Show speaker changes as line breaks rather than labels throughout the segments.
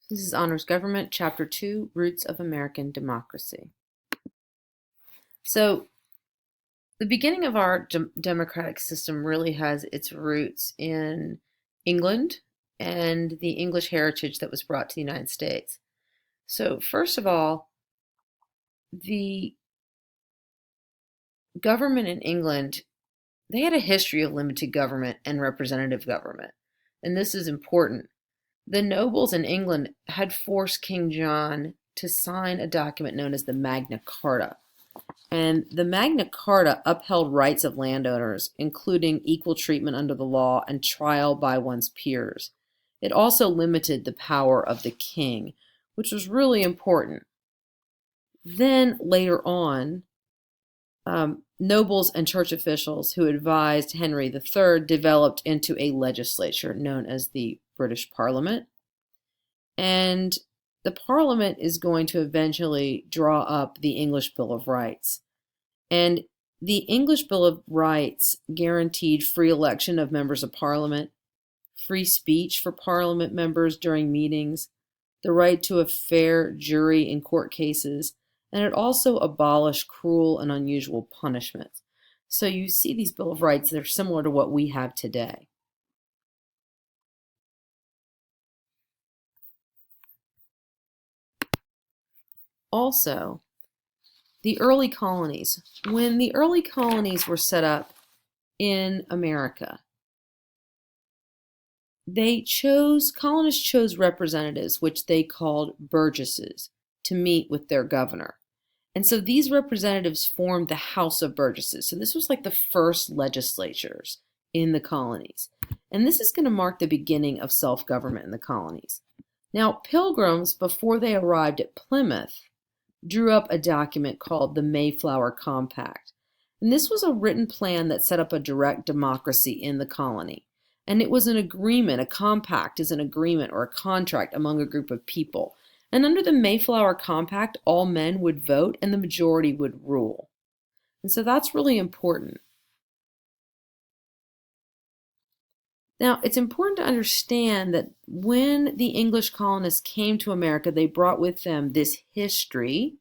This is Honors Government, Chapter 2, Roots of American Democracy. So, the beginning of our democratic system really has its roots in England and the English heritage that was brought to the United States. So, first of all, the government in England, they had a history of limited government and representative government. And this is important. The nobles in England had forced King John to sign a document known as the Magna Carta. And the Magna Carta upheld rights of landowners, including equal treatment under the law and trial by one's peers. It also limited the power of the king, which was really important. Then later on, nobles and church officials who advised Henry III developed into a legislature known as the British Parliament. And the Parliament is going to eventually draw up the English Bill of Rights. And the English Bill of Rights guaranteed free election of members of Parliament, free speech for Parliament members during meetings, the right to a fair jury in court cases, and it also abolished cruel and unusual punishments. So you see these Bill of Rights that are similar to what we have today. Also, the early colonies. When the early colonies were set up in America, colonists chose representatives, which they called burgesses, to meet with their governor. And so these representatives formed the House of Burgesses. So this was like the first legislatures in the colonies. And this is going to mark the beginning of self-government in the colonies. Now, Pilgrims, before they arrived at Plymouth, drew up a document called the Mayflower Compact. And this was a written plan that set up a direct democracy in the colony. And it was an agreement. A compact is an agreement or a contract among a group of people. And under the Mayflower Compact, all men would vote and the majority would rule. And so that's really important. Now, it's important to understand that when the English colonists came to America, they brought with them this history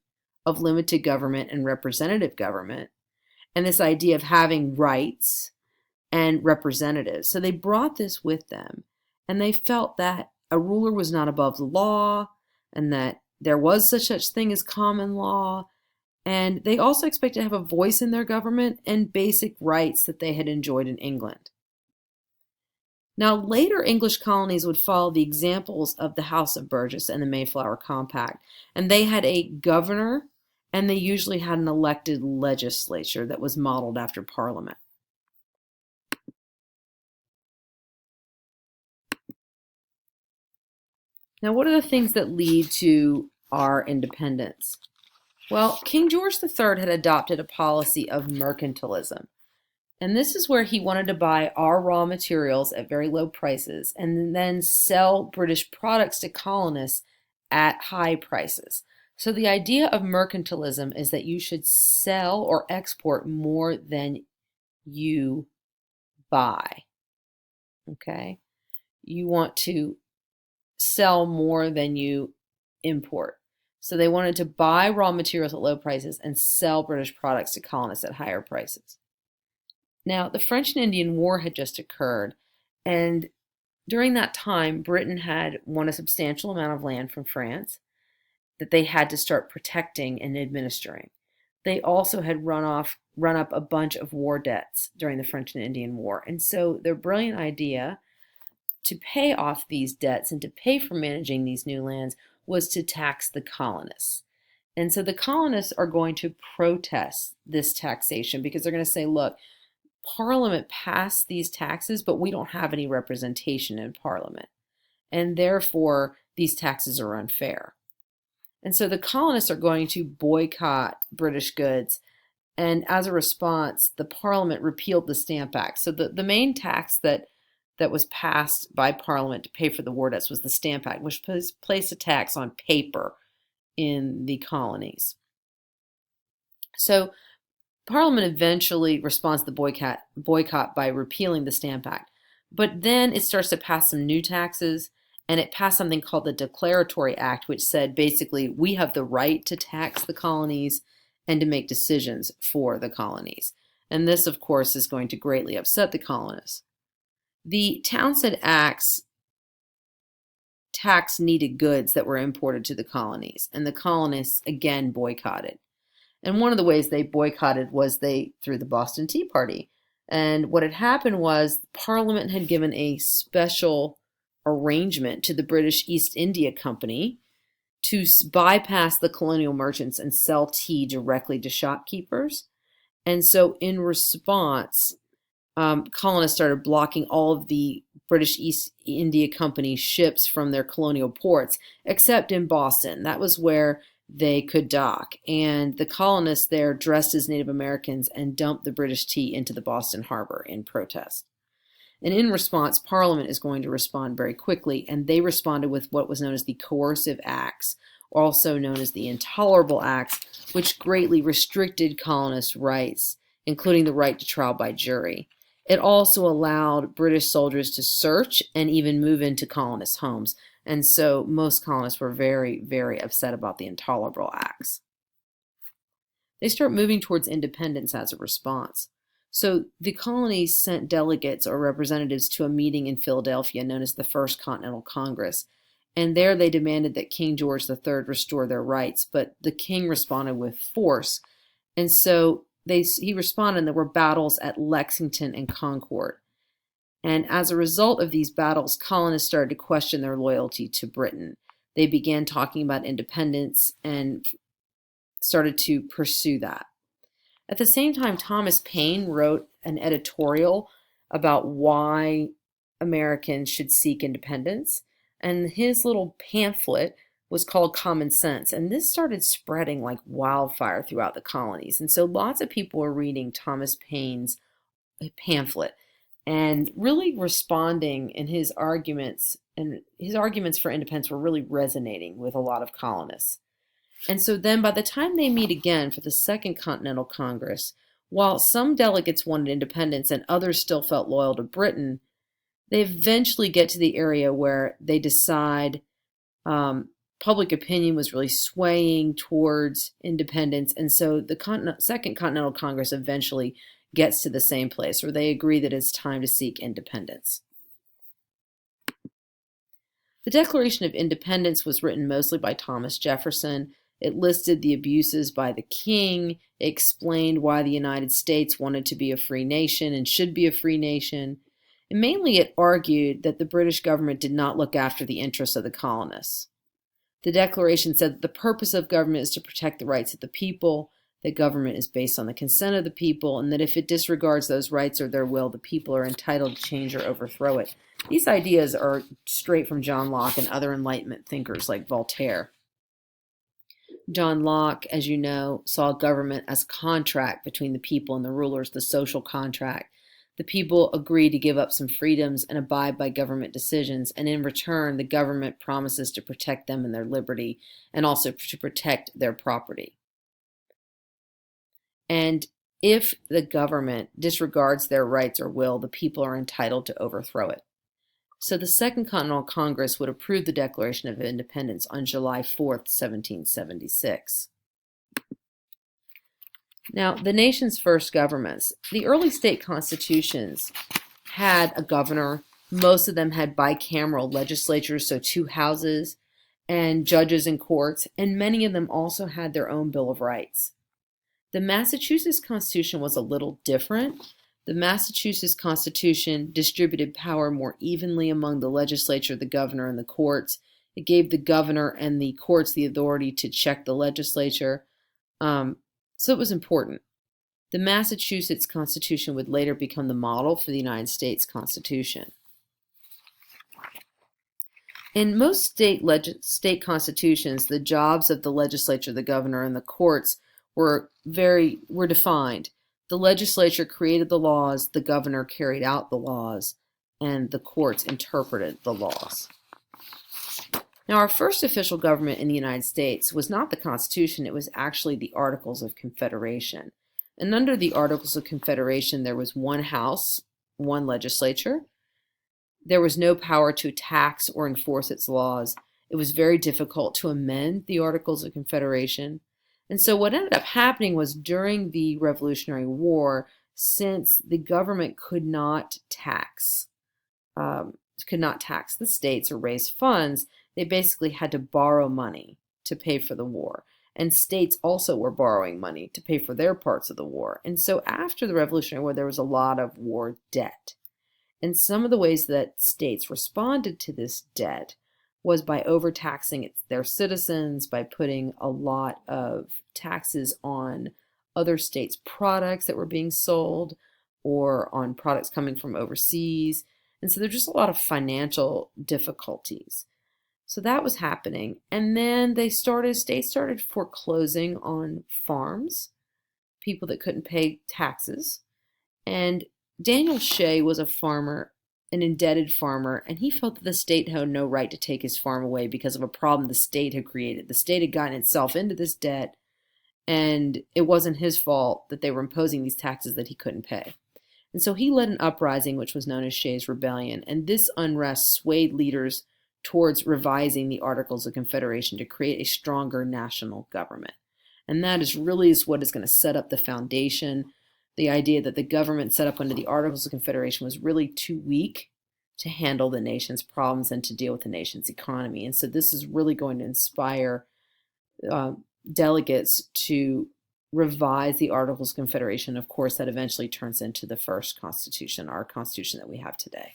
of limited government and representative government, and this idea of having rights and representatives. So they brought this with them, and they felt that a ruler was not above the law, and that there was such thing as common law, and they also expected to have a voice in their government and basic rights that they had enjoyed in England. Now, later English colonies would follow the examples of the House of Burgess and the Mayflower Compact, and they had a governor, and they usually had an elected legislature that was modeled after Parliament. Now, what are the things that lead to our independence? Well, King George III had adopted a policy of mercantilism. And this is where he wanted to buy our raw materials at very low prices and then sell British products to colonists at high prices. So the idea of mercantilism is that you should sell or export more than you buy. Okay? You want to sell more than you import. So they wanted to buy raw materials at low prices and sell British products to colonists at higher prices. Now, the French and Indian War had just occurred, and during that time, Britain had won a substantial amount of land from France that they had to start protecting and administering. They also had run up a bunch of war debts during the French and Indian War, and so their brilliant idea to pay off these debts and to pay for managing these new lands was to tax the colonists. And so the colonists are going to protest this taxation because they're going to say, look, Parliament passed these taxes, but we don't have any representation in Parliament. And therefore, these taxes are unfair. And so the colonists are going to boycott British goods. And as a response, the Parliament repealed the Stamp Act. So the main tax that was passed by Parliament to pay for the war debts was the Stamp Act, which placed a tax on paper in the colonies. So Parliament eventually responds to the boycott by repealing the Stamp Act. But then it starts to pass some new taxes, and it passed something called the Declaratory Act, which said basically we have the right to tax the colonies and to make decisions for the colonies. And this, of course, is going to greatly upset the colonists. The Townshend Acts taxed needed goods that were imported to the colonies, and the colonists again boycotted. And one of the ways they boycotted was through the Boston Tea Party. And what had happened was Parliament had given a special arrangement to the British East India Company to bypass the colonial merchants and sell tea directly to shopkeepers. And so in response, colonists started blocking all of the British East India Company ships from their colonial ports, except in Boston. That was where they could dock. And the colonists there dressed as Native Americans and dumped the British tea into the Boston harbor in protest. And in response, Parliament is going to respond very quickly, and they responded with what was known as the Coercive Acts, also known as the Intolerable Acts, which greatly restricted colonists' rights, including the right to trial by jury. It also allowed British soldiers to search and even move into colonists' homes, and so most colonists were very, very upset about the Intolerable Acts. They start moving towards independence as a response. So the colonies sent delegates or representatives to a meeting in Philadelphia known as the First Continental Congress. And there they demanded that King George III restore their rights, but the king responded with force. And so he responded, and there were battles at Lexington and Concord. And as a result of these battles, colonists started to question their loyalty to Britain. They began talking about independence and started to pursue that. At the same time, Thomas Paine wrote an editorial about why Americans should seek independence, and his little pamphlet was called Common Sense, and this started spreading like wildfire throughout the colonies. And so lots of people were reading Thomas Paine's pamphlet and really responding in his arguments, and his arguments for independence were really resonating with a lot of colonists. And so then by the time they meet again for the Second Continental Congress, while some delegates wanted independence and others still felt loyal to Britain, they eventually get to the area where they decide public opinion was really swaying towards independence. And so the Second Continental Congress eventually gets to the same place where they agree that it's time to seek independence. The Declaration of Independence was written mostly by Thomas Jefferson. It listed the abuses by the king. It explained why the United States wanted to be a free nation and should be a free nation. And mainly it argued that the British government did not look after the interests of the colonists. The Declaration said that the purpose of government is to protect the rights of the people, that government is based on the consent of the people, and that if it disregards those rights or their will, the people are entitled to change or overthrow it. These ideas are straight from John Locke and other Enlightenment thinkers like Voltaire. John Locke, as you know, saw government as a contract between the people and the rulers, the social contract. The people agree to give up some freedoms and abide by government decisions, and in return, the government promises to protect them and their liberty, and also to protect their property. And if the government disregards their rights or will, the people are entitled to overthrow it. So the Second Continental Congress would approve the Declaration of Independence on July 4th, 1776. Now, the nation's first governments. The early state constitutions had a governor. Most of them had bicameral legislatures, so two houses, and judges and courts, and many of them also had their own Bill of Rights. The Massachusetts Constitution was a little different. The Massachusetts Constitution distributed power more evenly among the legislature, the governor, and the courts. It gave the governor and the courts the authority to check the legislature. So it was important. The Massachusetts Constitution would later become the model for the United States Constitution. In most state constitutions, the jobs of the legislature, the governor, and the courts were defined. The legislature created the laws, the governor carried out the laws, and the courts interpreted the laws. Now, our first official government in the United States was not the Constitution, it was actually the Articles of Confederation. And under the Articles of Confederation, there was one house, one legislature. there was no power to tax or enforce its laws. It was very difficult to amend the Articles of Confederation. And so what ended up happening was during the Revolutionary War, since the government could not tax the states or raise funds, they basically had to borrow money to pay for the war. And states also were borrowing money to pay for their parts of the war. And so after the Revolutionary War, there was a lot of war debt. And some of the ways that states responded to this debt was by overtaxing their citizens, by putting a lot of taxes on other states' products that were being sold or on products coming from overseas. And so there's just a lot of financial difficulties. So that was happening. And then states started foreclosing on farms, people that couldn't pay taxes. And Daniel Shea was a farmer, an indebted farmer, and he felt that the state had no right to take his farm away because of a problem the state had created. The state had gotten itself into this debt, and it wasn't his fault that they were imposing these taxes that he couldn't pay. And so he led an uprising, which was known as Shea's Rebellion, and this unrest swayed leaders towards revising the Articles of Confederation to create a stronger national government. And that is what is going to set up the foundation. The idea that the government set up under the Articles of Confederation was really too weak to handle the nation's problems and to deal with the nation's economy. And so this is really going to inspire delegates to revise the Articles of Confederation. Of course, that eventually turns into the first Constitution, our Constitution that we have today.